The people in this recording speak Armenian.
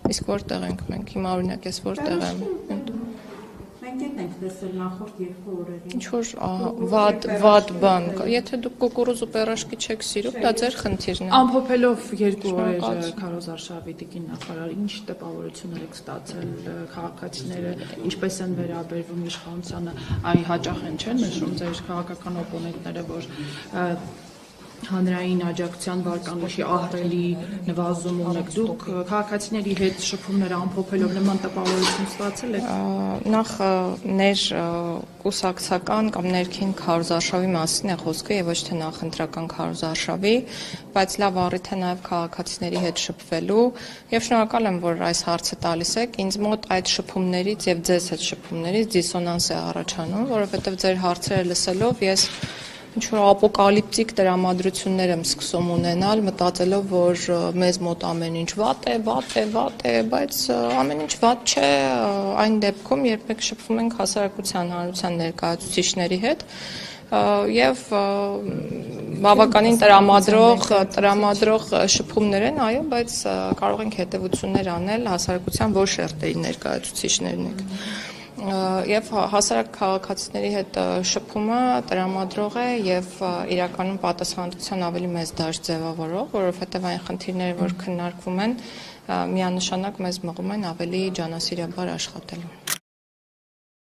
Իսկ որտեղ ենք մենք, հիմա օրինակ ես որտեղ եմ։ Մենք ենք տեսել նախորդ 2 օրերին։ Ինչ-որ վատ բան կա, եթե դուք կուկուրուզու պերաշկի չեք սիրում, դա ձեր խնդիրն է։ Ամփոփելով 2 օրեր Քարոզ Արշավի տիկին նախարար, ինչ տպավորություններ եք ստացել քաղաքացիները, ինչպես են վերաբերվում իշխանությանը, հաճախ են չեն նշում ձեր քաղաքական օպոնենտները, որ հանրային աջակցության վարկանիշի ահռելի նվազում ունեք, դուք քաղաքացիների հետ շփումները ամփոփելով նման տպավորություն ստացել եք։ Նախ ներ կուսակցական կամ ներքին քարոզարշավի մասին է խոսքը եւ ոչ թե նախընտրական քարոզարշավի, բայց լավ առիթ է նաեւ քաղաքացիների հետ շփվելու եւ շնորհակալ եմ, որ այս հարցը տալիս եք։ Ինձ մոտ այդ շփումներից եւ ձեզ հետ շփումներից դիսոնանս է առաջանում, որովհետեւ ձեր հարցերը լսելով ես ինչ-որ ապոկալիպտիկ տրամադրություններ եմ սկսում ունենալ, մտածելով, որ մեզ մոտ ամեն ինչ վատ է, բայց ամեն ինչ վատ չէ այն դեպքում, երբ մենք շփվում ենք հասարակության հանրության ներկայացուցիչների հետ եւ բավականին տրամադրող շփումներ են, այո, բայց կարող ենք հետեւություններ անել հասարակության ոչ շերտերի ներկայացուցիչներն եք։ Եվ հասարակ քաղաքացիների հետ շփումը տրամադրող է եւ իրականում պատասխանատվության ավելի մեծ դաշտ ձևավորող, որովհետեւ այն խնդիրները, որ քննարկվում են, միանշանակ մեզ մղում են ավելի ջանասիրաբար աշխատելու։